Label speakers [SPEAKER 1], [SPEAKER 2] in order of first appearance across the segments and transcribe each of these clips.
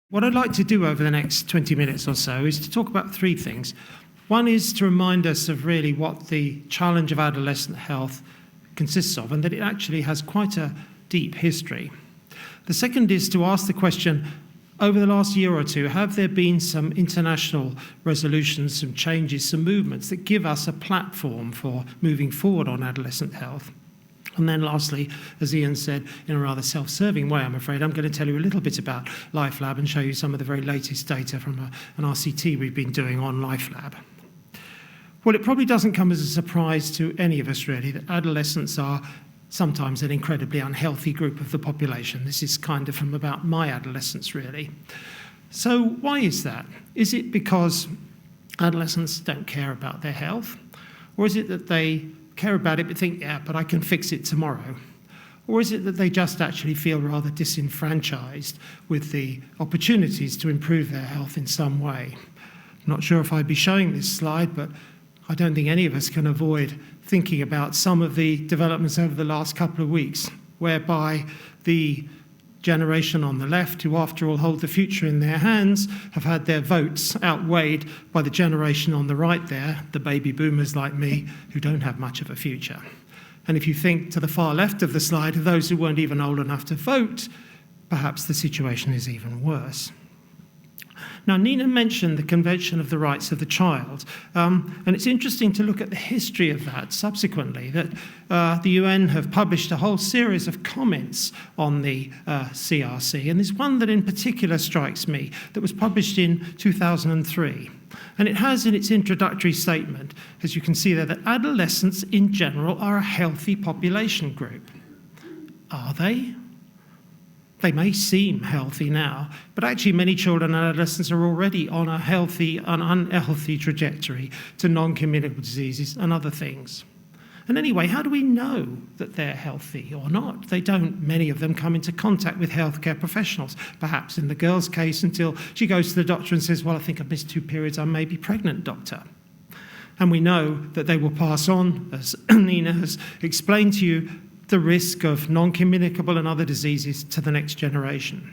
[SPEAKER 1] What I'd like to do over the next 20 minutes or so is to talk about three things. One is to remind us of really what the challenge of adolescent health consists of, and that it actually has quite a deep history. The second is to ask the question, over the last year or two, have there been some international resolutions, some changes, some movements that give us a platform for moving forward on adolescent health? And then lastly, as Ian said, in a rather self-serving way, I'm afraid, I'm going to tell you a little bit about LifeLab and show you some of the very latest data from an RCT we've been doing on LifeLab. Well, it probably doesn't come as a surprise to any of us, really, that adolescents are sometimes an incredibly unhealthy group of the population. This is kind of from about my adolescence, really. So why is that? Is it because adolescents don't care about their health? Or is it that they care about it but think, yeah, but I can fix it tomorrow? Or is it that they just actually feel rather disenfranchised with the opportunities to improve their health in some way? I'm not sure if I'd be showing this slide, but I don't think any of us can avoid thinking about some of the developments over the last couple of weeks, whereby the generation on the left, who after all hold the future in their hands, have had their votes outweighed by the generation on the right there, the baby boomers like me, who don't have much of a future. And if you think to the far left of the slide of those who weren't even old enough to vote, perhaps the situation is even worse. Now, Nina mentioned the Convention of the Rights of the Child, and it's interesting to look at the history of that subsequently, that the UN have published a whole series of comments on the CRC, and there's one that in particular strikes me that was published in 2003. And it has in its introductory statement, as you can see there, that adolescents in general are a healthy population group. Are they? They may seem healthy now, but actually many children and adolescents are already on a healthy and unhealthy trajectory to noncommunicable diseases and other things. And anyway, how do we know that they're healthy or not? They don't, many of them, come into contact with healthcare professionals, perhaps in the girl's case until she goes to the doctor and says, well, I think I've missed 2 periods, I may be pregnant, doctor. And we know that they will pass on, as Nina has explained to you, the risk of non-communicable and other diseases to the next generation.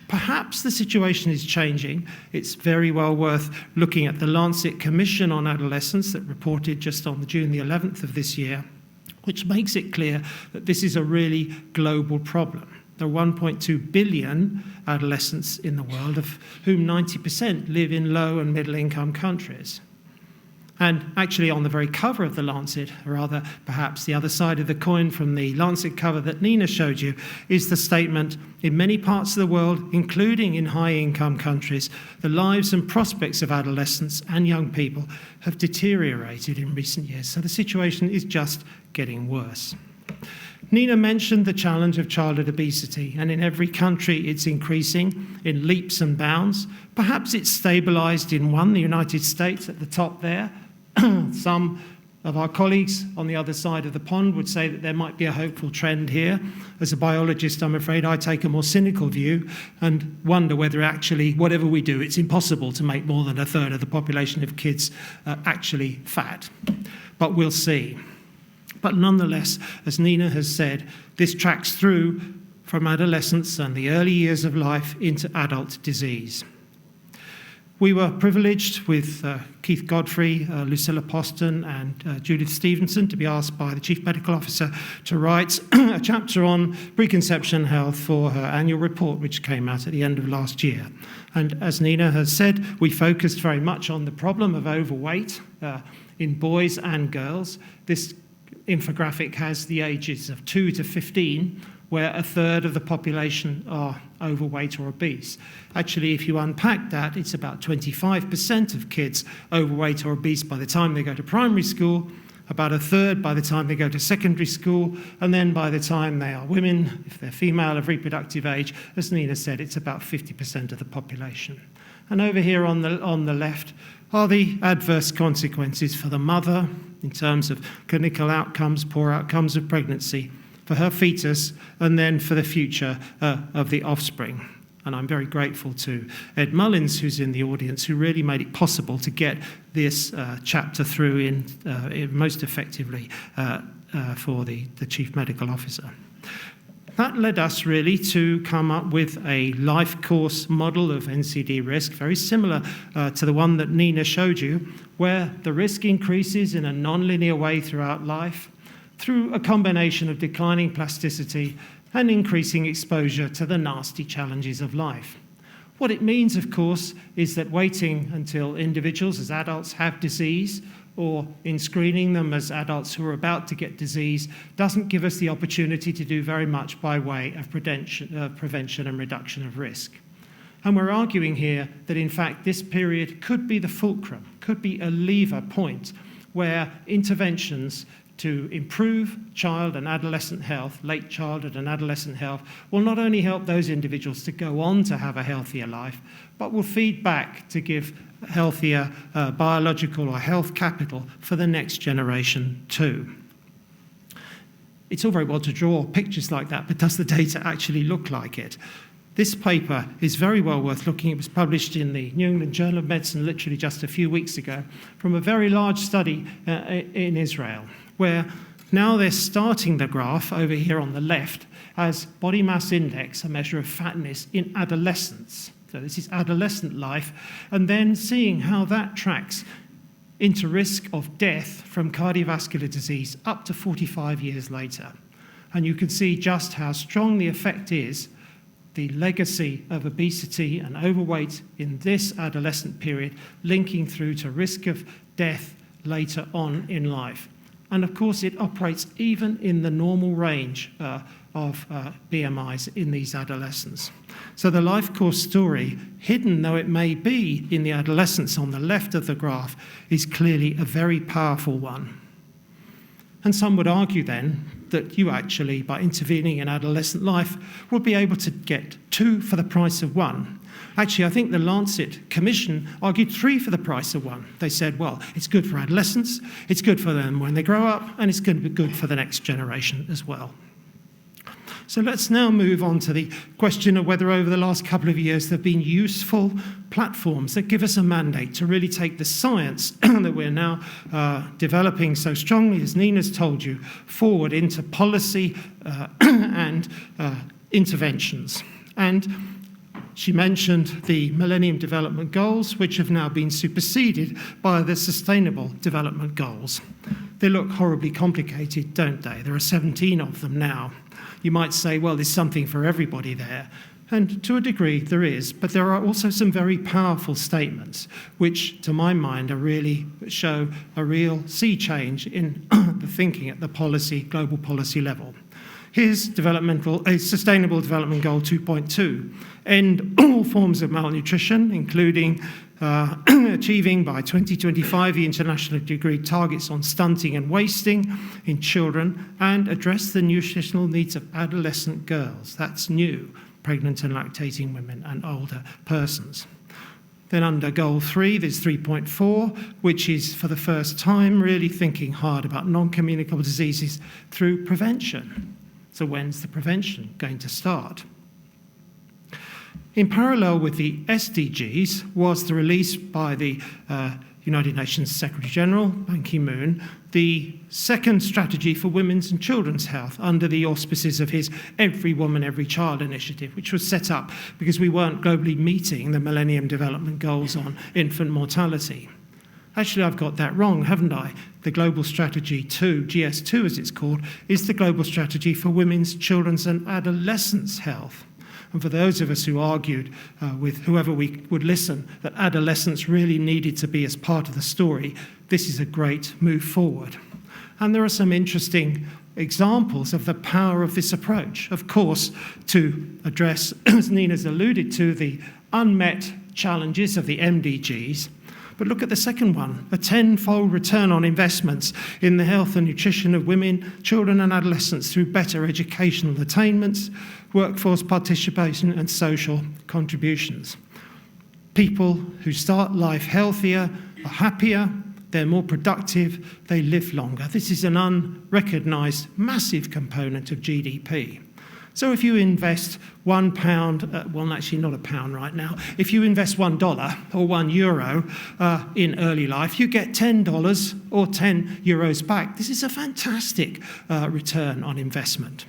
[SPEAKER 1] Perhaps the situation is changing. It's very well worth looking at the Lancet Commission on Adolescence that reported just on June the 11th of this year, which makes it clear that this is a really global problem. There are 1.2 billion adolescents in the world, of whom 90% live in low and middle income countries. And actually on the very cover of the Lancet, or rather perhaps the other side of the coin from the Lancet cover that Nina showed you, is the statement, in many parts of the world, including in high-income countries, the lives and prospects of adolescents and young people have deteriorated in recent years. So the situation is just getting worse. Nina mentioned the challenge of childhood obesity, and in every country it's increasing in leaps and bounds. Perhaps it's stabilised in one, the United States at the top there. Some of our colleagues on the other side of the pond would say that there might be a hopeful trend here. As a biologist, I'm afraid I take a more cynical view and wonder whether actually, whatever we do, it's impossible to make more than a third of the population of kids actually fat. But we'll see. But nonetheless, as Nina has said, this tracks through from adolescence and the early years of life into adult disease. We were privileged with Keith Godfrey, Lucilla Poston and Judith Stevenson to be asked by the Chief Medical Officer to write a chapter on preconception health for her annual report, which came out at the end of last year. And as Nina has said, we focused very much on the problem of overweight in boys and girls. This infographic has the ages of 2 to 15, where a third of the population are overweight or obese. Actually, if you unpack that, it's about 25% of kids overweight or obese by the time they go to primary school, about a third by the time they go to secondary school, and then by the time they are women, if they're female of reproductive age, as Nina said, it's about 50% of the population. And over here on the left are the adverse consequences for the mother in terms of clinical outcomes, poor outcomes of pregnancy, for her fetus, and then for the future of the offspring. And I'm very grateful to Ed Mullins, who's in the audience, who really made it possible to get this chapter through in most effectively for the Chief Medical Officer. That led us really to come up with a life course model of NCD risk, very similar to the one that Nina showed you, where the risk increases in a non-linear way throughout life through a combination of declining plasticity and increasing exposure to the nasty challenges of life. What it means, of course, is that waiting until individuals as adults have disease, or in screening them as adults who are about to get disease, doesn't give us the opportunity to do very much by way of prevention and reduction of risk. And we're arguing here that, in fact, this period could be the fulcrum, could be a lever point where interventions to improve child and adolescent health, late childhood and adolescent health, will not only help those individuals to go on to have a healthier life, but will feed back to give healthier biological or health capital for the next generation too. It's all very well to draw pictures like that, but does the data actually look like it? This paper is very well worth looking. It was published in the New England Journal of Medicine literally just a few weeks ago from a very large study in Israel, where now they're starting the graph over here on the left as body mass index, a measure of fatness in adolescence. So this is adolescent life, and then seeing how that tracks into risk of death from cardiovascular disease up to 45 years later. And you can see just how strong the effect is, the legacy of obesity and overweight in this adolescent period, linking through to risk of death later on in life. And of course, it operates even in the normal range of BMIs in these adolescents. So the life course story, hidden though it may be in the adolescents on the left of the graph, is clearly a very powerful one. And some would argue then that you actually, by intervening in adolescent life, would be able to get 2 for the price of 1. Actually, I think the Lancet Commission argued 3 for the price of 1. They said, well, it's good for adolescents, it's good for them when they grow up, and it's going to be good for the next generation as well. So let's now move on to the question of whether over the last couple of years there have been useful platforms that give us a mandate to really take the science that we're now developing so strongly, as Nina's told you, forward into policy and interventions. And she mentioned the Millennium Development Goals, which have now been superseded by the Sustainable Development Goals. They look horribly complicated, don't they? There are 17 of them now. You might say, well, there's something for everybody there. And to a degree, there is. But there are also some very powerful statements, which, to my mind, really show a real sea change in the thinking at the global policy level. Here's Sustainable Development Goal 2.2. End all forms of malnutrition, including achieving by 2025 the internationally agreed targets on stunting and wasting in children, and address the nutritional needs of adolescent girls. That's new, pregnant and lactating women and older persons. Then under Goal 3, there's 3.4, which is for the first time really thinking hard about non-communicable diseases through prevention. So when's the prevention going to start? In parallel with the SDGs was the release by the United Nations Secretary-General, Ban Ki-moon, the second strategy for women's and children's health under the auspices of his Every Woman, Every Child initiative, which was set up because we weren't globally meeting the Millennium Development Goals on infant mortality. Actually, I've got that wrong, haven't I? The Global Strategy 2, GS2 as it's called, is the Global Strategy for Women's, Children's and Adolescents' Health. And for those of us who argued with whoever we would listen that adolescence really needed to be as part of the story, this is a great move forward. And there are some interesting examples of the power of this approach. Of course, to address, as Nina's alluded to, the unmet challenges of the MDGs. But look at the second one, a 10-fold return on investments in the health and nutrition of women, children and adolescents through better educational attainments, workforce participation and social contributions. People who start life healthier are happier, they're more productive, they live longer. This is an unrecognised massive component of GDP. So if you invest £1, well, actually not a pound right now, if you invest $1 or €1 in early life, you get $10 or €10 back. This is a fantastic return on investment.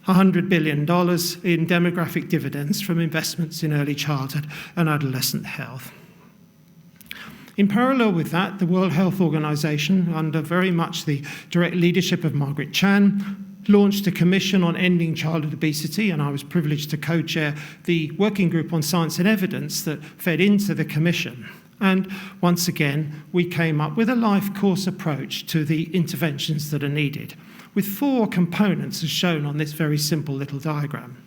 [SPEAKER 1] $100 billion in demographic dividends from investments in early childhood and adolescent health. In parallel with that, the World Health Organization, under very much the direct leadership of Margaret Chan, launched a commission on ending childhood obesity, and I was privileged to co-chair the working group on science and evidence that fed into the commission. And once again, we came up with a life course approach to the interventions that are needed, with 4 components as shown on this very simple little diagram.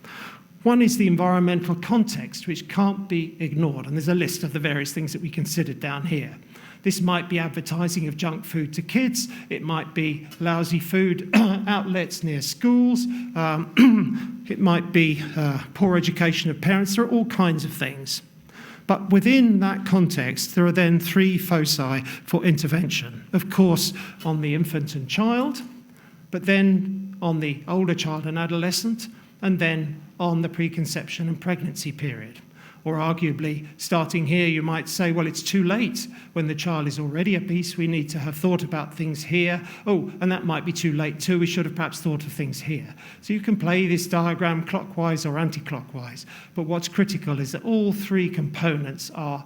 [SPEAKER 1] One is the environmental context, which can't be ignored, and there's a list of the various things that we considered down here. This might be advertising of junk food to kids, it might be lousy food outlets near schools, it might be poor education of parents, there are all kinds of things. But within that context, there are then 3 foci for intervention. Of course, on the infant and child, but then on the older child and adolescent, and then on the preconception and pregnancy period. Or arguably, starting here, you might say, well, it's too late when the child is already obese. We need to have thought about things here. Oh, and that might be too late too. We should have perhaps thought of things here. So you can play this diagram clockwise or anti-clockwise. But what's critical is that all 3 components are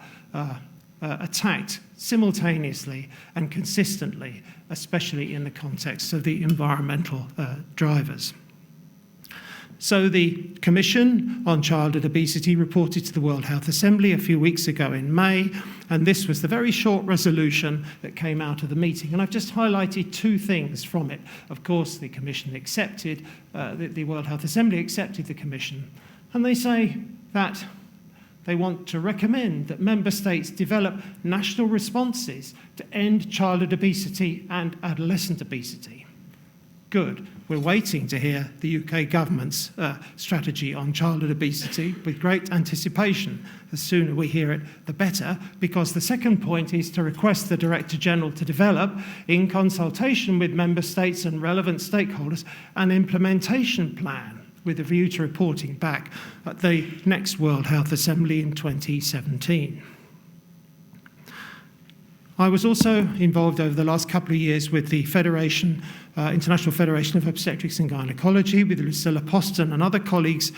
[SPEAKER 1] attacked simultaneously and consistently, especially in the context of the environmental drivers. So the Commission on Childhood Obesity reported to the World Health Assembly a few weeks ago in May, and this was the very short resolution that came out of the meeting. And I've just highlighted 2 things from it. Of course, the Commission accepted, the World Health Assembly accepted the Commission, and they say that they want to recommend that member states develop national responses to end childhood obesity and adolescent obesity. Good. We're waiting to hear the UK government's strategy on childhood obesity with great anticipation. The sooner we hear it, the better, because the second point is to request the Director General to develop, in consultation with member states and relevant stakeholders, an implementation plan with a view to reporting back at the next World Health Assembly in 2017. I was also involved over the last couple of years with the International Federation of Obstetrics and Gynecology, with Lucilla Poston and other colleagues,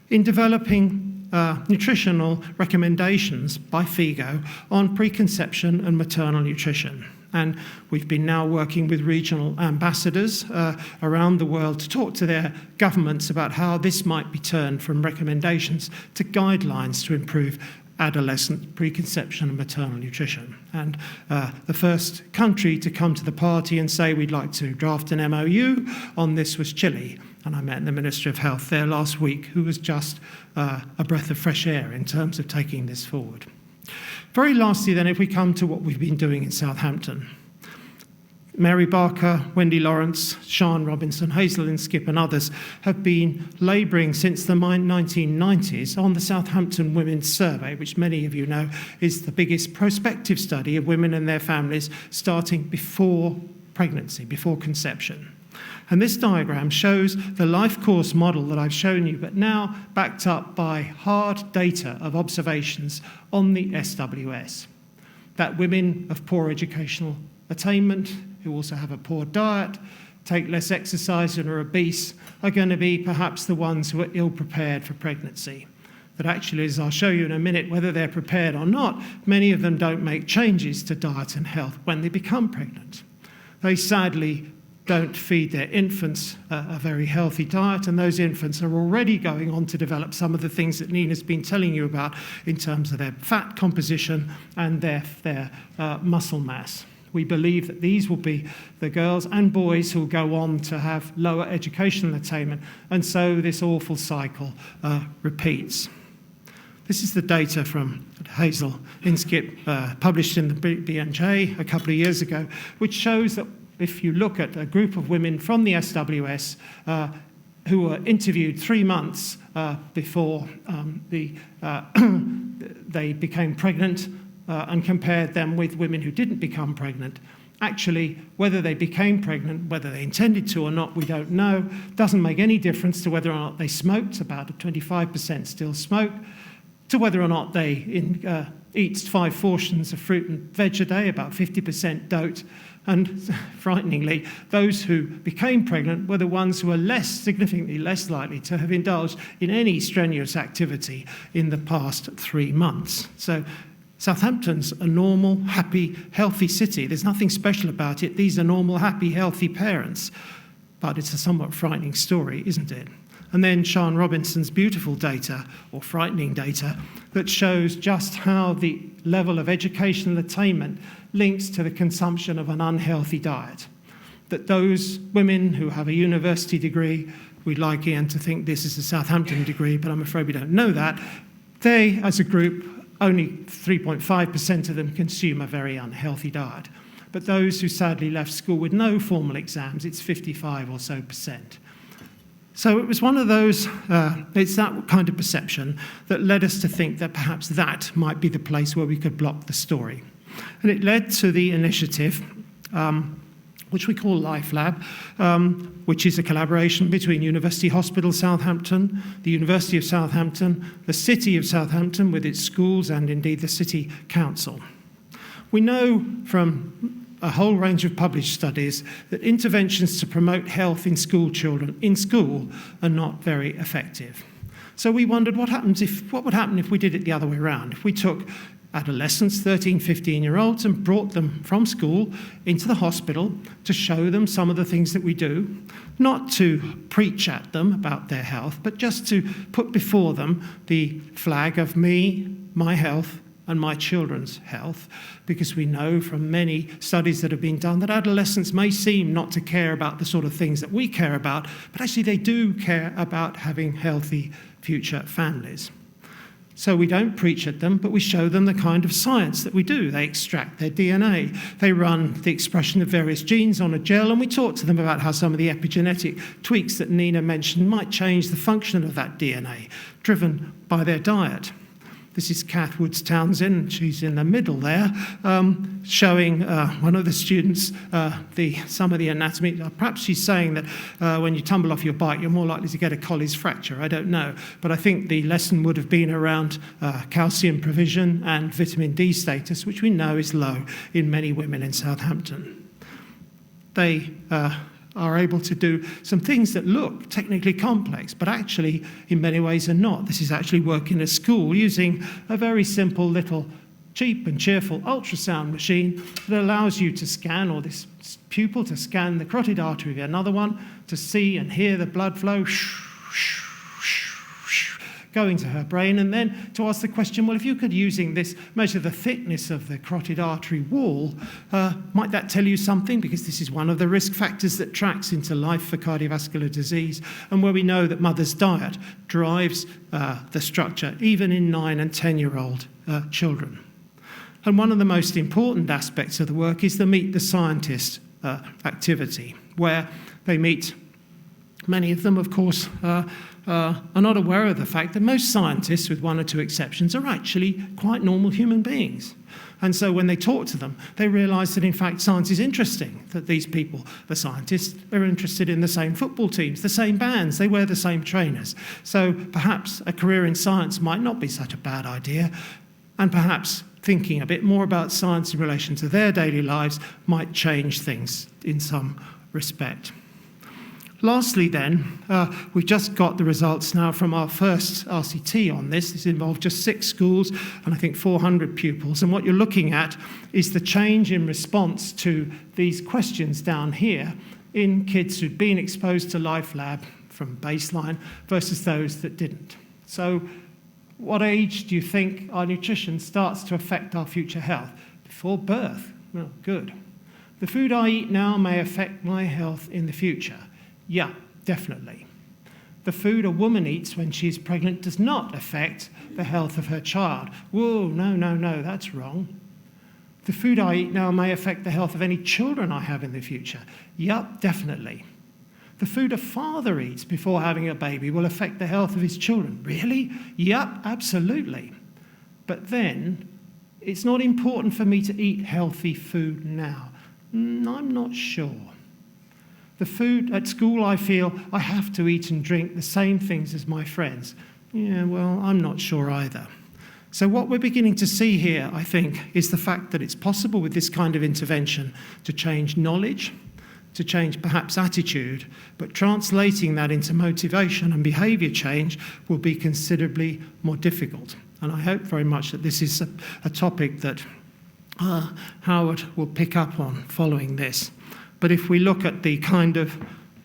[SPEAKER 1] in developing nutritional recommendations by FIGO on preconception and maternal nutrition. And we've been now working with regional ambassadors around the world to talk to their governments about how this might be turned from recommendations to guidelines to improve adolescent preconception and maternal nutrition. And the first country to come to the party and say we'd like to draft an MOU on this was Chile. And I met the Minister of Health there last week, who was just a breath of fresh air in terms of taking this forward. Very lastly then, if we come to what we've been doing in Southampton. Mary Barker, Wendy Lawrence, Sian Robinson, Hazel Inskip and others have been labouring since the 1990s on the Southampton Women's Survey, which many of you know is the biggest prospective study of women and their families starting before pregnancy, before conception. And this diagram shows the life course model that I've shown you, but now backed up by hard data of observations on the SWS, that women of poor educational attainment, who also have a poor diet, take less exercise and are obese, are going to be perhaps the ones who are ill-prepared for pregnancy. But actually, as I'll show you in a minute, whether they're prepared or not, many of them don't make changes to diet and health when they become pregnant. They sadly don't feed their infants a very healthy diet, and those infants are already going on to develop some of the things that Nina's been telling you about in terms of their fat composition and their muscle mass. We believe that these will be the girls and boys who will go on to have lower educational attainment, and so this awful cycle repeats. This is the data from Hazel Inskip, published in the BMJ a couple of years ago, which shows that if you look at a group of women from the SWS who were interviewed 3 months before they became pregnant, and compared them with women who didn't become pregnant. Actually, whether they became pregnant, whether they intended to or not, we don't know. Doesn't make any difference to whether or not they smoked, about 25% still smoke, to whether or not they eats 5 portions of fruit and veg a day, about 50% don't. And frighteningly, those who became pregnant were the ones who were significantly less likely to have indulged in any strenuous activity in the past 3 months. So Southampton's a normal, happy, healthy city. There's nothing special about it. These are normal, happy, healthy parents. But it's a somewhat frightening story, isn't it? And then Sian Robinson's beautiful data, or frightening data, that shows just how the level of educational attainment links to the consumption of an unhealthy diet. That those women who have a university degree, we'd like Ian to think this is a Southampton degree, but I'm afraid we don't know that, they, as a group, only 3.5% of them consume a very unhealthy diet. But those who sadly left school with no formal exams, it's 55 or so percent. So it was one of those, it's that kind of perception that led us to think that perhaps that might be the place where we could block the story. And it led to the initiative, which we call LifeLab, which is a collaboration between University Hospital Southampton, the University of Southampton, the City of Southampton with its schools, and indeed the City Council. We know from a whole range of published studies that interventions to promote health in school children in school are not very effective. So we wondered what would happen if we did it the other way around, if we took adolescents, 13, 15-year-olds, and brought them from school into the hospital to show them some of the things that we do, not to preach at them about their health, but just to put before them the flag of me, my health, and my children's health, because we know from many studies that have been done that adolescents may seem not to care about the sort of things that we care about, but actually they do care about having healthy future families. So we don't preach at them, but we show them the kind of science that we do. They extract their DNA, they run the expression of various genes on a gel, and we talk to them about how some of the epigenetic tweaks that Nina mentioned might change the function of that DNA, driven by their diet. This is Kath Woods-Townsend, she's in the middle there, showing one of the students some of the anatomy. Perhaps she's saying that when you tumble off your bike, you're more likely to get a Colles fracture, I don't know. But I think the lesson would have been around calcium provision and vitamin D status, which we know is low in many women in Southampton. They are able to do some things that look technically complex, but actually in many ways are not. This is actually work in a school using a very simple little cheap and cheerful ultrasound machine that allows you to scan, or this pupil to scan the carotid artery, another one to see and hear the blood flow going to her brain, and then to ask the question, well, if you could, using this, measure the thickness of the carotid artery wall, might that tell you something? Because this is one of the risk factors that tracks into life for cardiovascular disease, and where we know that mother's diet drives the structure, even in 9 and 10-year-old children. And one of the most important aspects of the work is the Meet the Scientist activity, where they meet, many of them, of course, are not aware of the fact that most scientists, with 1 or 2 exceptions, are actually quite normal human beings. And so when they talk to them, they realise that, in fact, science is interesting, that these people, the scientists, are interested in the same football teams, the same bands, they wear the same trainers. So perhaps a career in science might not be such a bad idea, and perhaps thinking a bit more about science in relation to their daily lives might change things in some respect. Lastly then, we've just got the results now from our first RCT on this. This involved just 6 schools and I think 400 pupils. And what you're looking at is the change in response to these questions down here in kids who'd been exposed to LifeLab from baseline versus those that didn't. So what age do you think our nutrition starts to affect our future health? Before birth. Well, good. The food I eat now may affect my health in the future. Yeah, definitely. The food a woman eats when she's pregnant does not affect the health of her child. Whoa, no, that's wrong. The food I eat now may affect the health of any children I have in the future. Yup, definitely. The food a father eats before having a baby will affect the health of his children. Really? Yup, absolutely. But then, it's not important for me to eat healthy food now. I'm not sure. The food at school, I feel I have to eat and drink the same things as my friends. Yeah, well, I'm not sure either. So what we're beginning to see here, I think, is the fact that it's possible with this kind of intervention to change knowledge, to change perhaps attitude, but translating that into motivation and behaviour change will be considerably more difficult. And I hope very much that this is a topic that Howard will pick up on following this. But if we look at the kind of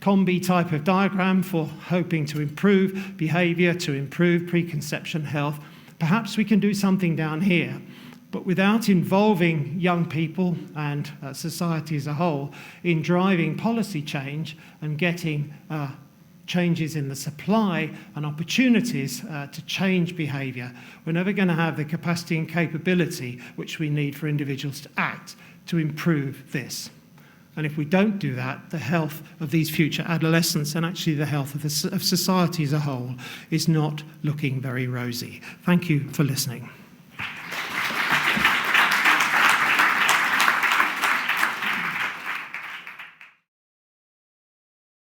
[SPEAKER 1] combi type of diagram for hoping to improve behaviour, to improve preconception health, perhaps we can do something down here. But without involving young people and society as a whole in driving policy change and getting changes in the supply and opportunities to change behaviour, we're never going to have the capacity and capability which we need for individuals to act to improve this. And if we don't do that, the health of these future adolescents and actually the health of society as a whole is not looking very rosy. Thank you for listening.